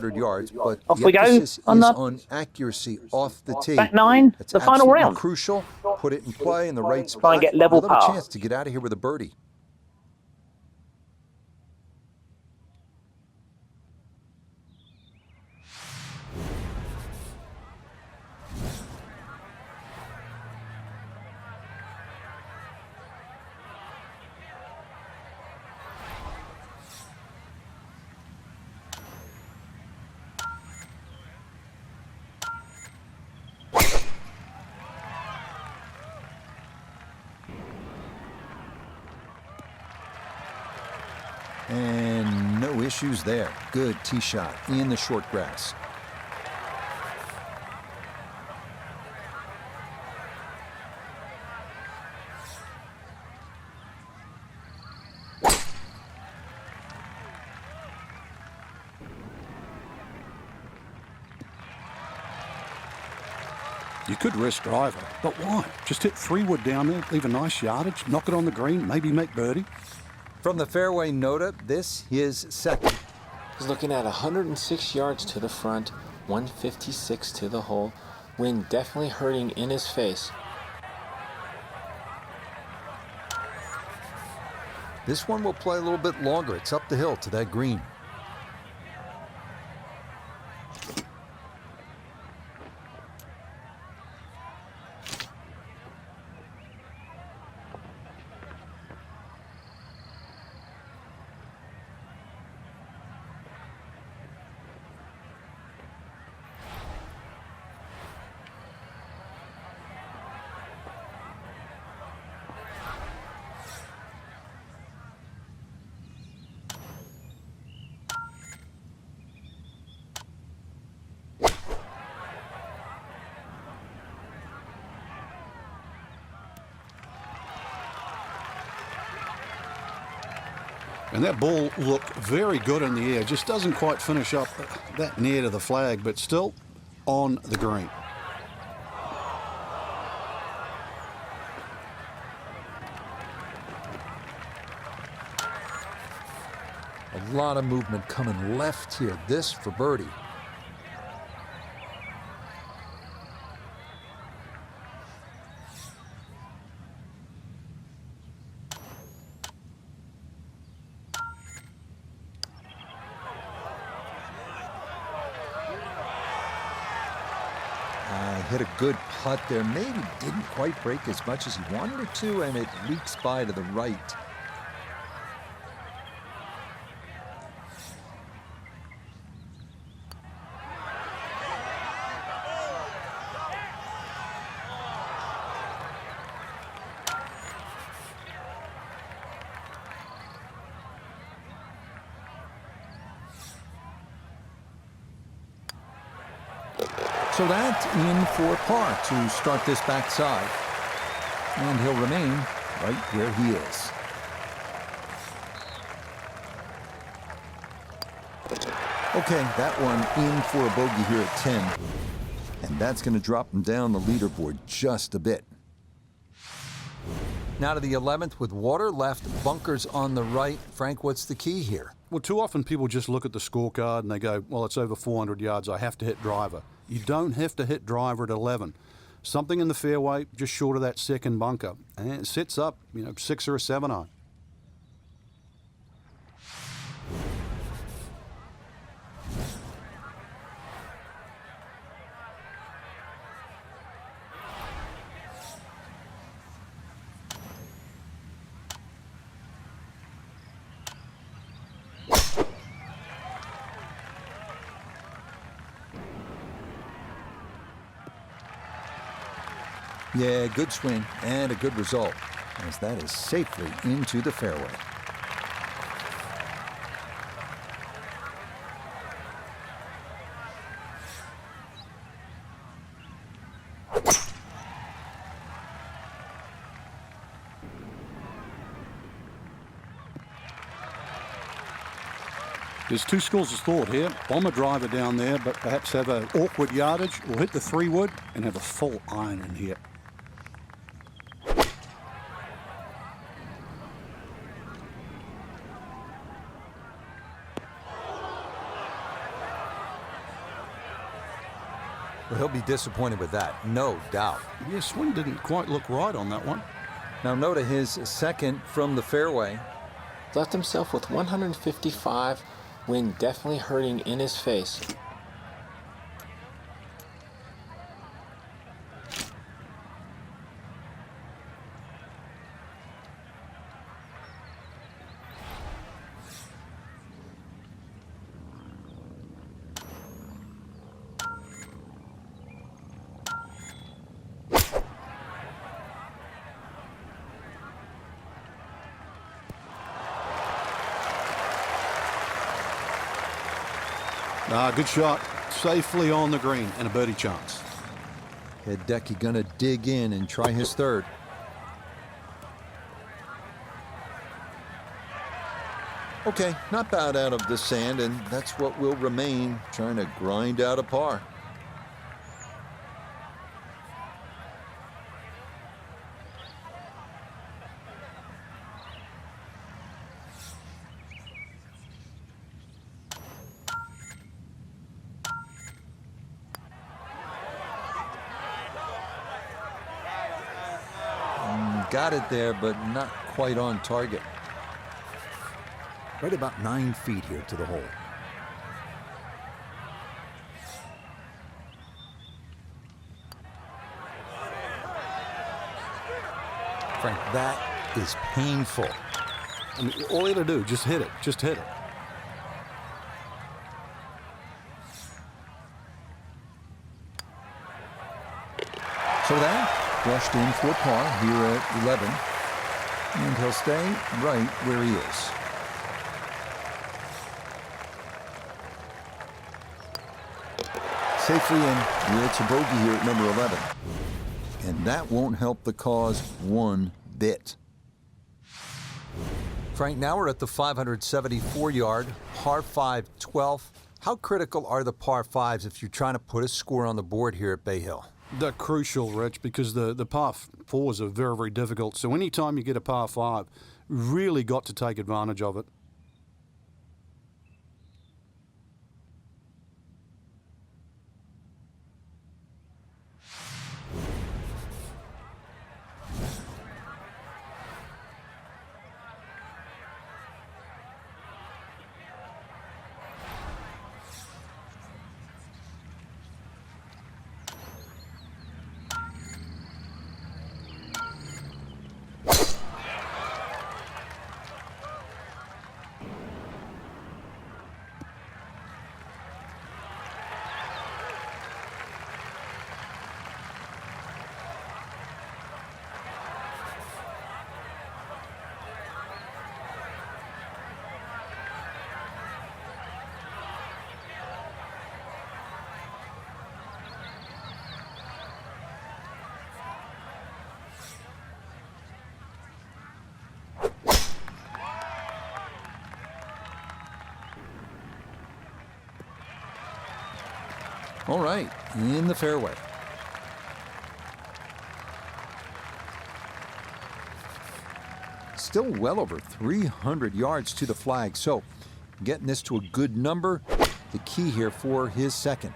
yards, but Off the we go emphasis on is the on accuracy off the tee. back nine, It's the final absolutely round. crucial. Put it in play in the right Try and spot. get level You'll have a par. chance to get out of here with a birdie. And no issues there. Good tee shot in the short grass. You could risk driver, but why? Just hit 3-wood down there, leave a nice yardage, knock it on the green, maybe make birdie. From the fairway Nota, this is second. He's looking at 106 yards to the front, 156 to the hole. Wind definitely hurting in his face. This one will play a little bit longer. It's up the hill to that green. And that ball looked very good in the air. Just doesn't quite finish up that near to the flag, but still on the green. A lot of movement coming left here. This for birdie. Hit a good putt there. Maybe didn't quite break as much as he wanted it to, and it leaks by to the right. So that's in for par to start this backside. And he'll remain right where he is. Okay, that one in for a bogey here at 10. And that's going to drop him down the leaderboard just a bit. Now to the 11th with water left, bunkers on the right. Frank, what's the key here? Well, too often people just look at the scorecard and they go, well, it's over 400 yards, I have to hit driver. You don't have to hit driver at 11. Something in the fairway just short of that second bunker, and it sets up, 6 or a 7 iron. Yeah, good swing and a good result, as that is safely into the fairway. There's two schools of thought here. Bomb a driver down there, but perhaps have an awkward yardage, or hit the 3-wood and have a full iron in here. Well, he'll be disappointed with that, no doubt. Yeah, swing didn't quite look right on that one. Now Noda, his second from the fairway. Left himself with 155, wind definitely hurting in his face. Good shot. Safely on the green and a birdie chance. Hideki gonna dig in and try his third. Okay, not bad out of the sand, and that's what will remain, trying to grind out a par. Got it there, but not quite on target. Right about 9 feet here to the hole. Frank, that is painful. I mean, all you got to do, just hit it. Just hit it. So that brushed in for par here at 11. And he'll stay right where he is. Safely in. It's a bogey here at number 11. And that won't help the cause one bit. Frank, now we're at the 574-yard, par 5 12th. How critical are the par 5s if you're trying to put a score on the board here at Bay Hill? They're crucial, Rich, because the par 4s are very, very difficult. So anytime you get a par 5, really got to take advantage of it. All right, in the fairway. Still well over 300 yards to the flag, so getting this to a good number, the key here for his second.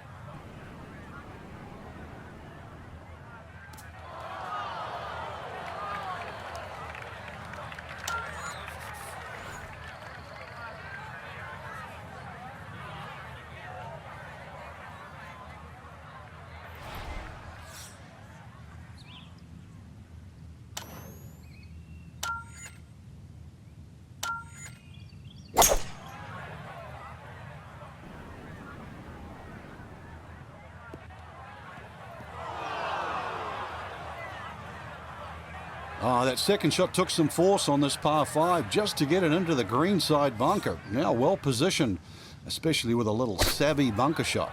That second shot took some force on this par 5 just to get it into the greenside bunker. Now well positioned, especially with a little savvy bunker shot.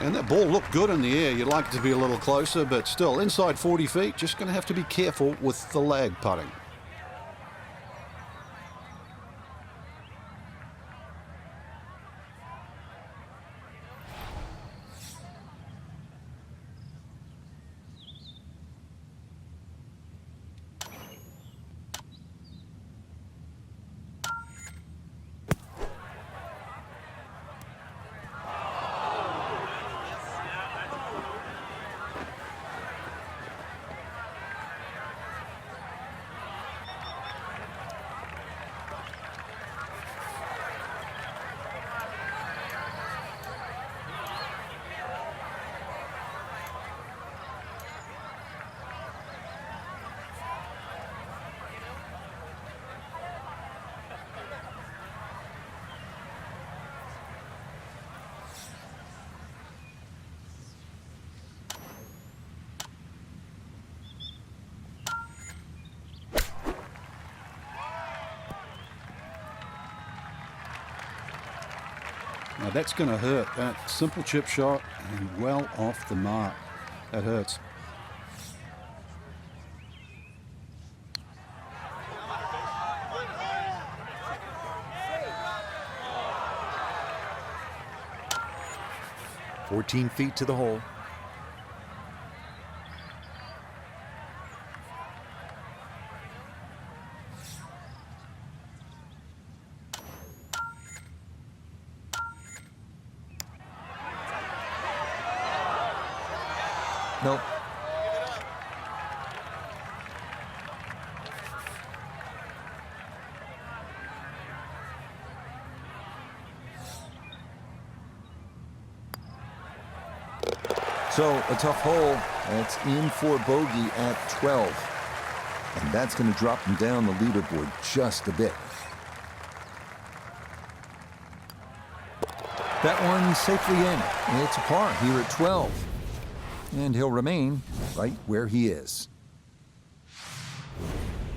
And that ball looked good in the air. You'd like it to be a little closer, but still inside 40 feet. Just going to have to be careful with the lag putting. Now that's going to hurt. That simple chip shot and well off the mark. That hurts. "14 feet to the hole." Nope. So a tough hole. That's in for bogey at 12. And that's going to drop him down the leaderboard just a bit. That one safely in. It's a par here at 12. And he'll remain right where he is.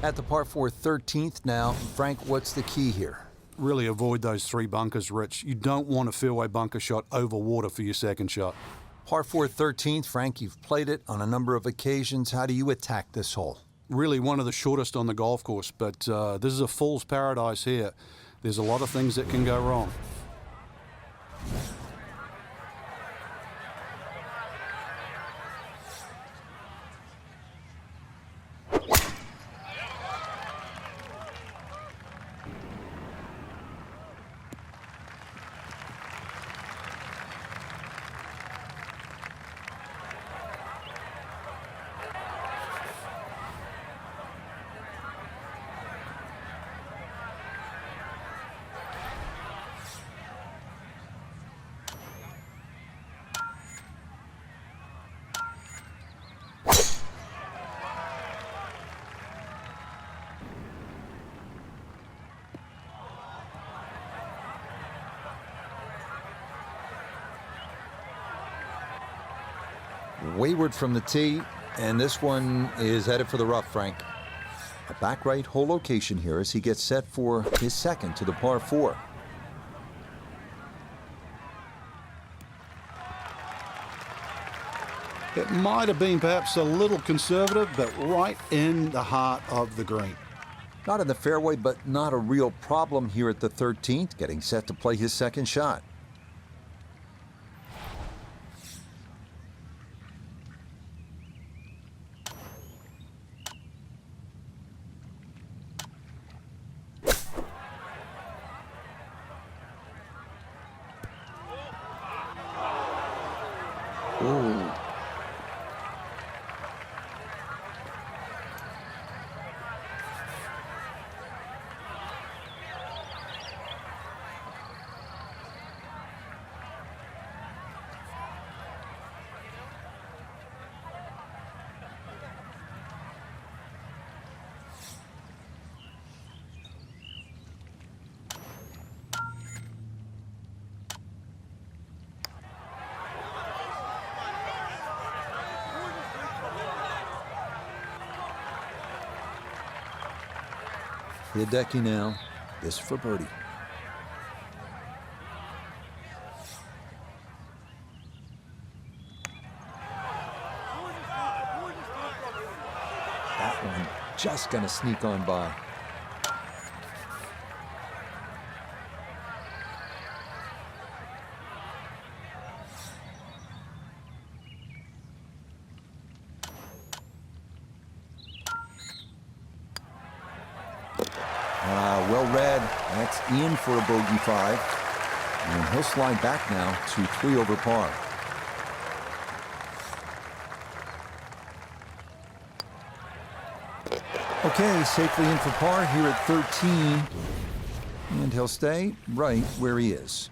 At the par 4 13th now. Frank, what's the key here? Really avoid those 3 bunkers, Rich. You don't want a fairway bunker shot over water for your second shot. Par 4 13th, Frank, you've played it on a number of occasions. How do you attack this hole? Really one of the shortest on the golf course, but this is a fool's paradise here. There's a lot of things that can go wrong. Wayward from the tee, and this one is headed for the rough, Frank. A back right hole location here as he gets set for his second to the par 4. It might have been perhaps a little conservative, but right in the heart of the green. Not in the fairway, but not a real problem here at the 13th, getting set to play his second shot. Ooh. Hideki now. This for birdie. That one just gonna sneak on by. Well read. That's in for a bogey 5. And he'll slide back now to 3 over par. Okay, safely in for par here at 13. And he'll stay right where he is.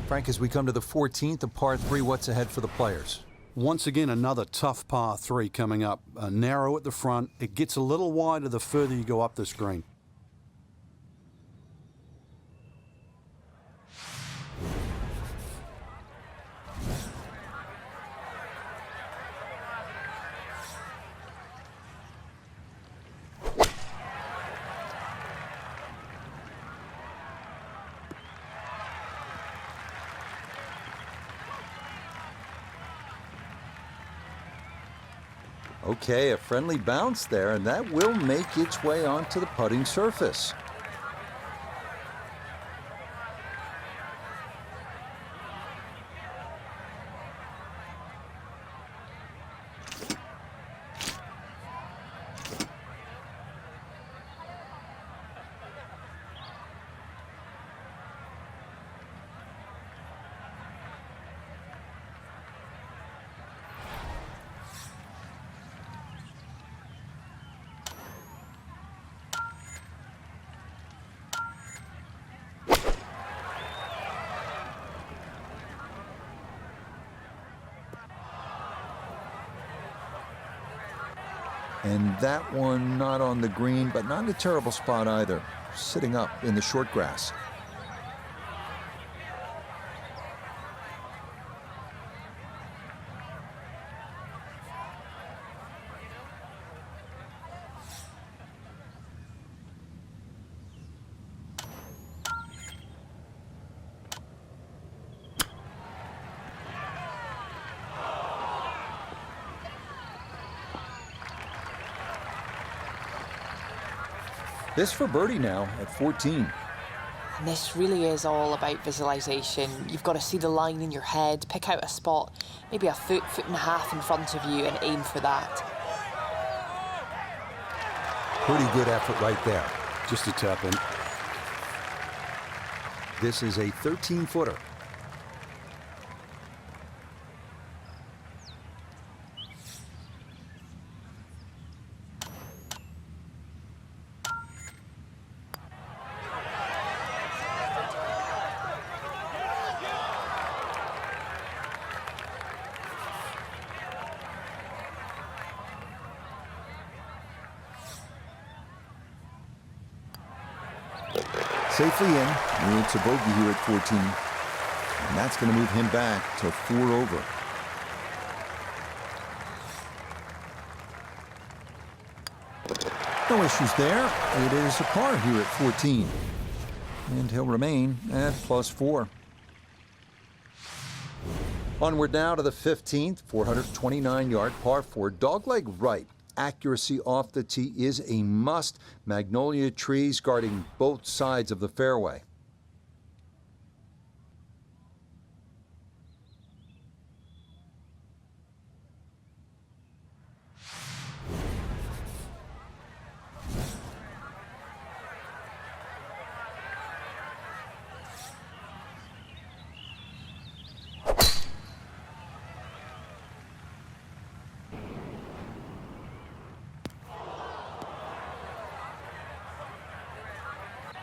Frank, as we come to the 14th, a par 3, what's ahead for the players? Once again, another tough par 3 coming up. Narrow at the front. It gets a little wider the further you go up this green. Okay, a friendly bounce there, and that will make its way onto the putting surface. And that one not on the green, but not in a terrible spot either. Sitting up in the short grass. This for birdie now at 14. And this really is all about visualization. You've got to see the line in your head, pick out a spot, maybe a foot, foot and a half in front of you, and aim for that. Pretty good effort right there. Just a tap in. This is a 13-footer. Safely in. It's a bogey here at 14. And that's going to move him back to 4 over. No issues there. It is a par here at 14. And he'll remain at +4. Onward now to the 15th, 429-yard par 4. Dogleg right. Accuracy off the tee is a must. Magnolia trees guarding both sides of the fairway.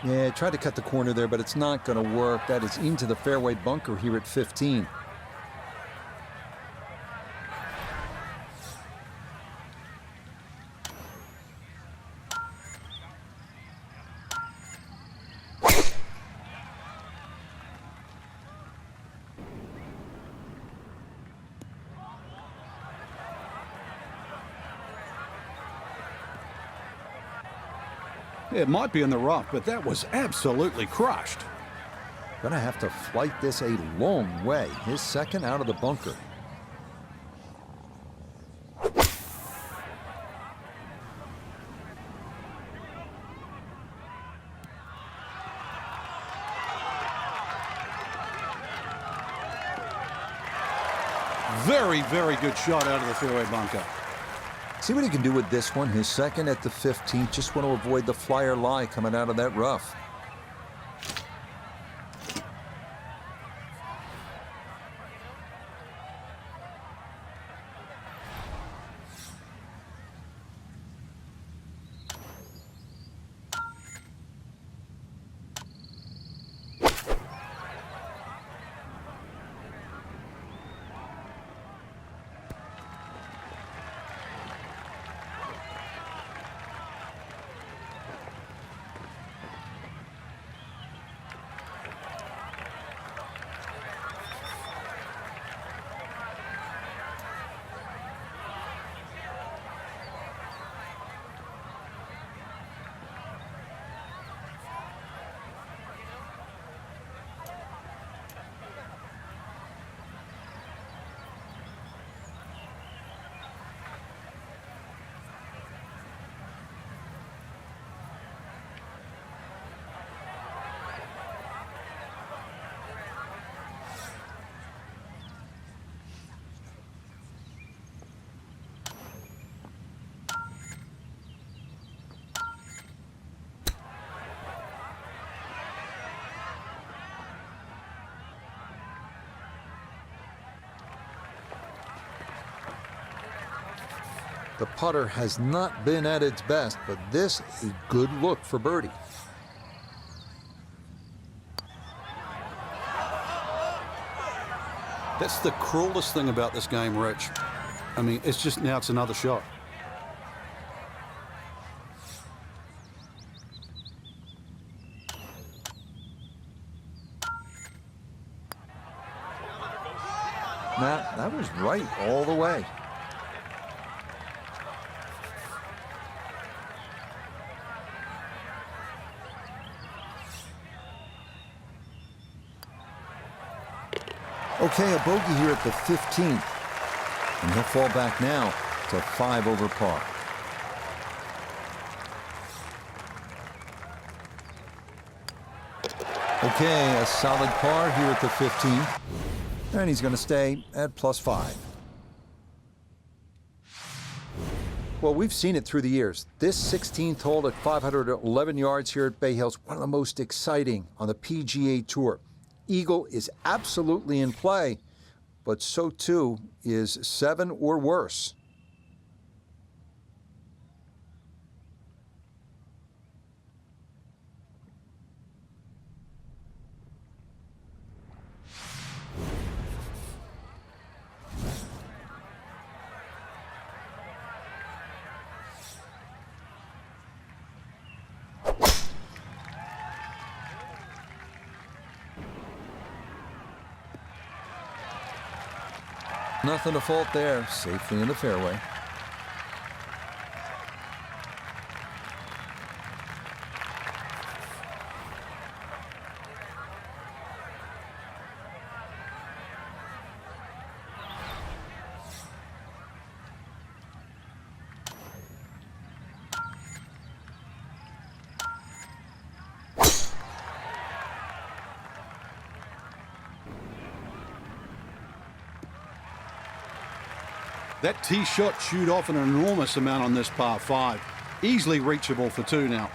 Yeah, tried to cut the corner there, but it's not going to work. That is into the fairway bunker here at 15. It might be in the rough, but that was absolutely crushed. Gonna have to flight this a long way. His second out of the bunker. Very, very good shot out of the fairway bunker. See what he can do with this one. His second at the 15th. Just want to avoid the flyer lie coming out of that rough. The putter has not been at its best, but this a good look for birdie. That's the cruelest thing about this game, Rich. I mean, it's just now it's another shot. That was right all the way. Okay, a bogey here at the 15th. And he'll fall back now to 5 over par. Okay, a solid par here at the 15th. And he's going to stay at +5. Well, we've seen it through the years. This 16th hole at 511 yards here at Bay Hills, one of the most exciting on the PGA Tour. Eagle is absolutely in play, but so too is 7 or worse. Nothing to fault there, safely in the fairway. That tee shot chewed off an enormous amount on this par 5. Easily reachable for 2 now.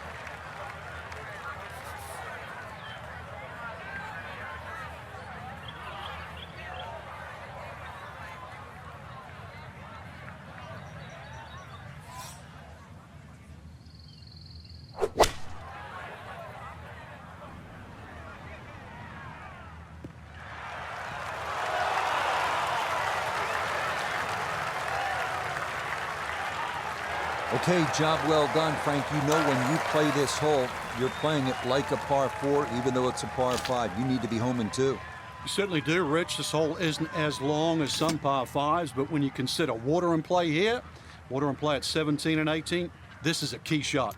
Okay, job well done, Frank. You know when you play this hole, you're playing it like a par 4, even though it's a par 5. You need to be home in 2. You certainly do, Rich. This hole isn't as long as some par 5s, but when you consider water in play here, water in play at 17 and 18, this is a key shot.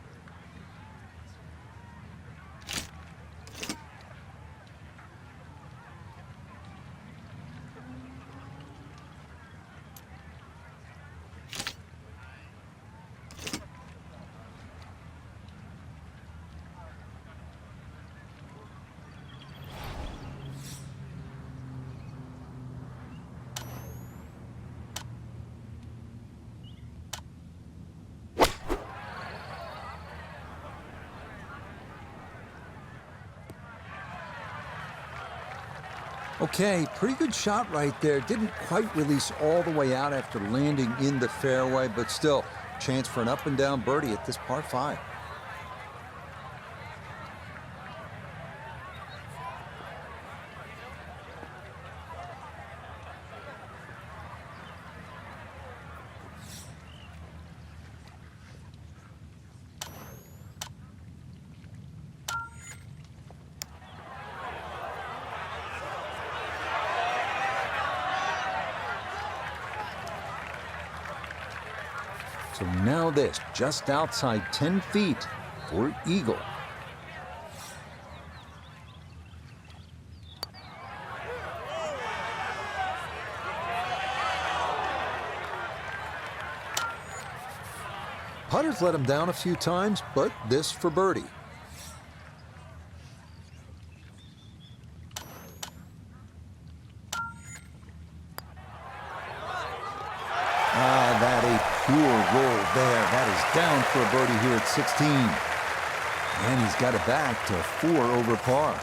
Okay, pretty good shot right there. Didn't quite release all the way out after landing in the fairway, but still, chance for an up and down birdie at this par 5. So now this, just outside 10 feet for eagle. Putter's let him down a few times, but this for birdie. That a pure roll there. That is down for a birdie here at 16. And he's got it back to 4 over par.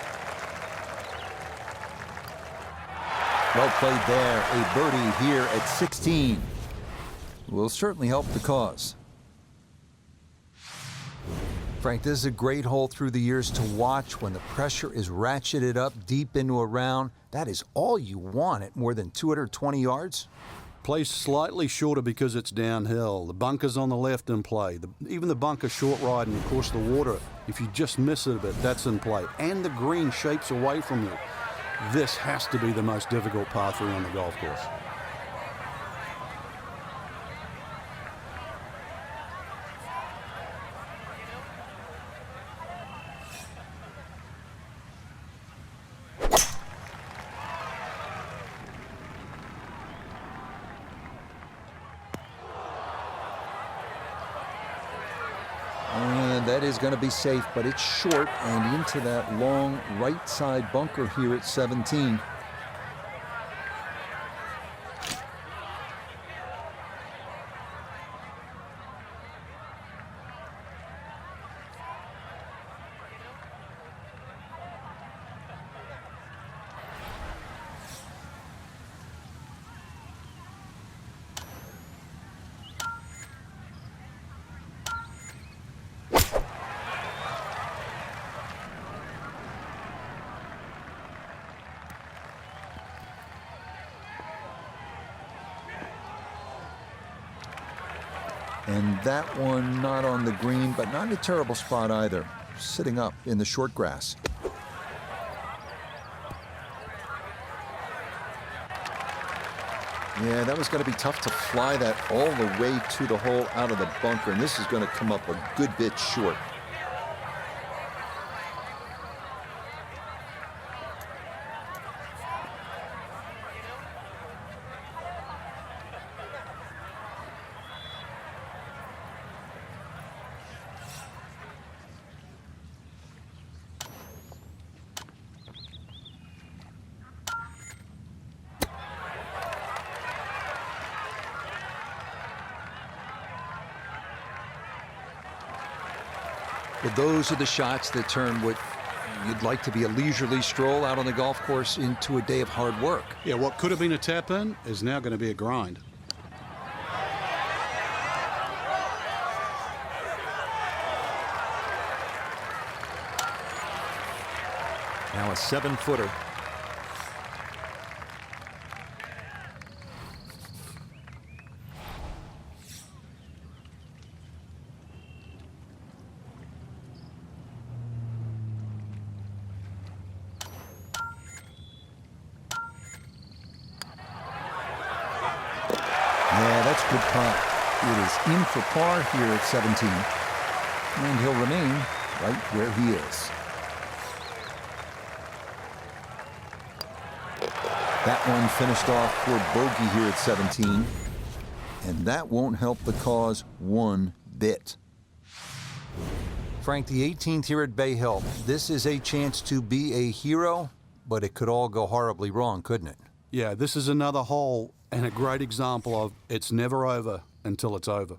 Well played there. A birdie here at 16. will certainly help the cause. Frank, this is a great hole through the years to watch when the pressure is ratcheted up deep into a round. That is all you want at more than 220 yards. Plays slightly shorter because it's downhill. The bunker's on the left in play. Even the bunker short ride, and of course the water, if you just miss it a bit, that's in play. And the green shapes away from you. This has to be the most difficult par 3 on the golf course. And that is going to be safe, but it's short and into that long right side bunker here at 17. And that one not on the green, but not in a terrible spot either. Sitting up in the short grass. Yeah, that was going to be tough to fly that all the way to the hole out of the bunker. And this is going to come up a good bit short. But those are the shots that turn what you'd like to be a leisurely stroll out on the golf course into a day of hard work. Yeah, what could have been a tap-in is now going to be a grind. Now a 7-footer. Yeah, that's good putt. It is in for par here at 17. And he'll remain right where he is. That one finished off for bogey here at 17. And that won't help the cause one bit. Frank, the 18th here at Bay Hill. This is a chance to be a hero, but it could all go horribly wrong, couldn't it? Yeah, this is another hole and a great example of it's never over until it's over.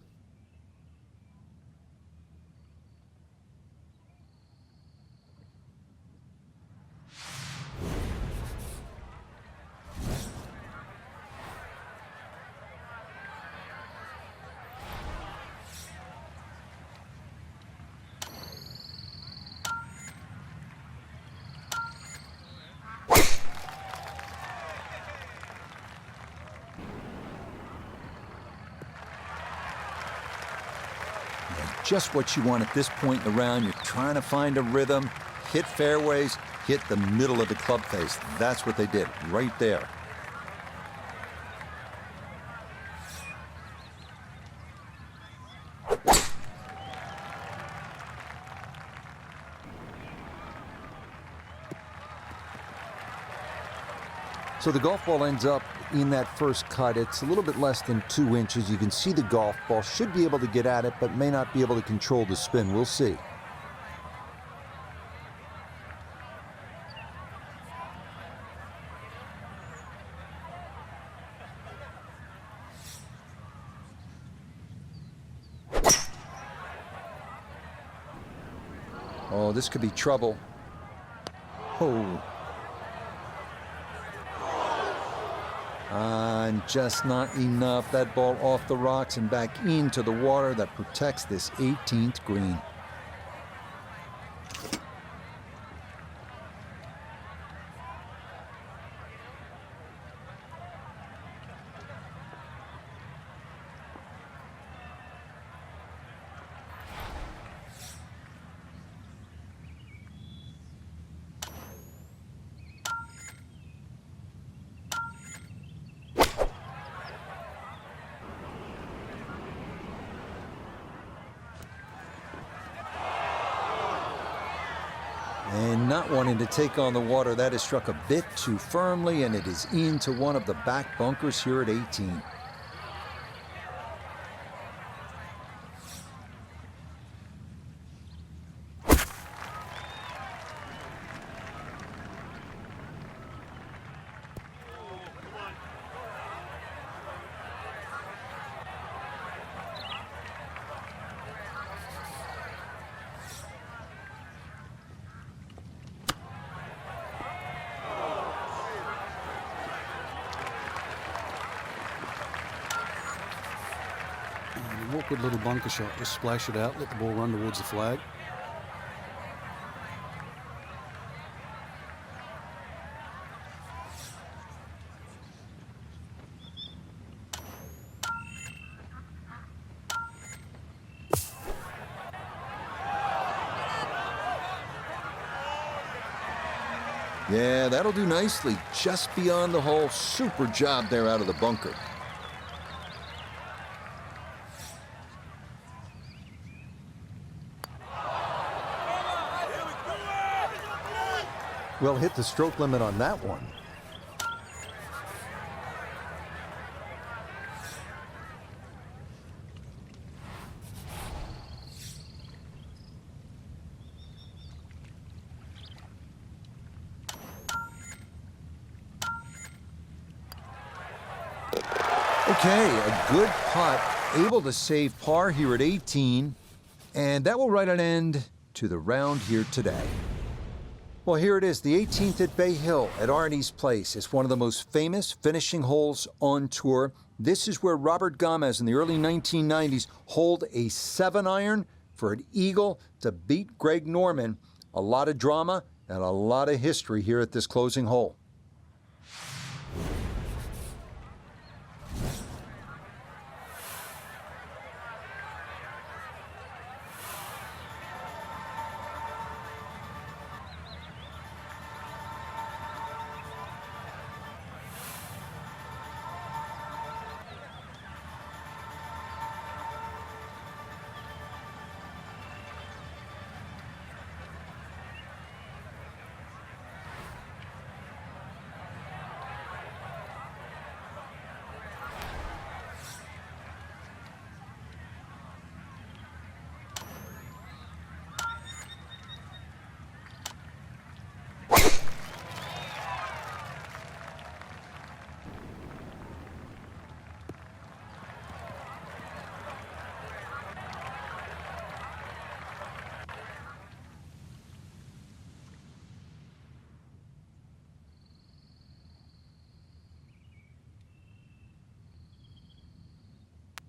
Just what you want at this point in the round. You're trying to find a rhythm, hit fairways, hit the middle of the club face. That's what they did right there. So the golf ball ends up in that first cut. It's a little bit less than 2 inches. You can see the golf ball. Should be able to get at it, but may not be able to control the spin. We'll see. Oh, this could be trouble. Oh. And just not enough. That ball off the rocks and back into the water that protects this 18th green. And not wanting to take on the water, that is struck a bit too firmly, and it is into one of the back bunkers here at 18. An awkward little bunker shot. Just splash it out, let the ball run towards the flag. Yeah, that'll do nicely. Just beyond the hole. Super job there out of the bunker. Well, hit the stroke limit on that one. Okay, a good putt, able to save par here at 18, and that will write an end to the round here today. Well, here it is, the 18th at Bay Hill at Arnie's Place. It's one of the most famous finishing holes on tour. This is where Robert Gomez in the early 1990s holed a 7-iron for an eagle to beat Greg Norman. A lot of drama and a lot of history here at this closing hole.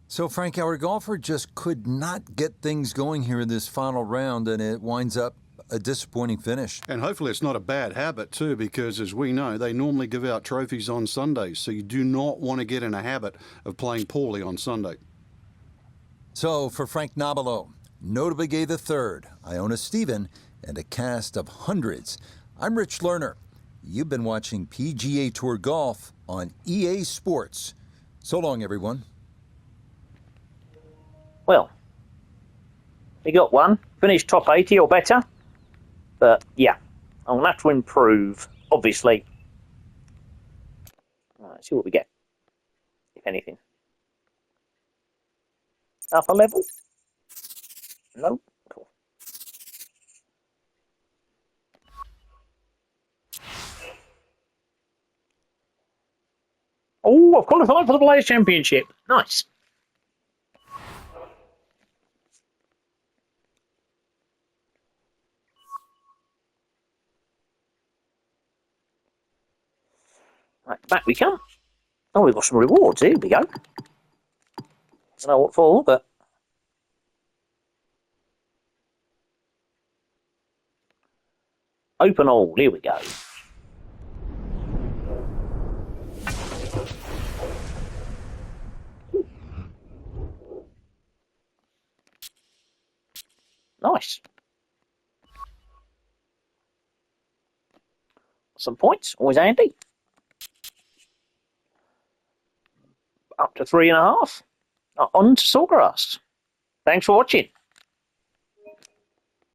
So, Frank, our golfer just could not get things going here in this final round, and it winds up a disappointing finish. And hopefully it's not a bad habit too, because as we know, they normally give out trophies on Sundays, so you do not want to get in a habit of playing poorly on Sunday. So, for Frank Nobilo, Notably Gay III, Iona Stephen, and a cast of hundreds, I'm Rich Lerner. You've been watching PGA Tour Golf on EA Sports. So long, everyone. Well, he got one, finished top 80 or better, but yeah, I'll have to improve, obviously. Let's see what we get, if anything. Upper level? No? Cool. Oh, I've qualified for the Players' Championship. Nice. Right, back we come. Oh, we've got some rewards. Here we go. Don't know what for, but open all. Here we go. Nice. Some points, always handy. Up to 3.5. On to Sawgrass. Thanks for watching.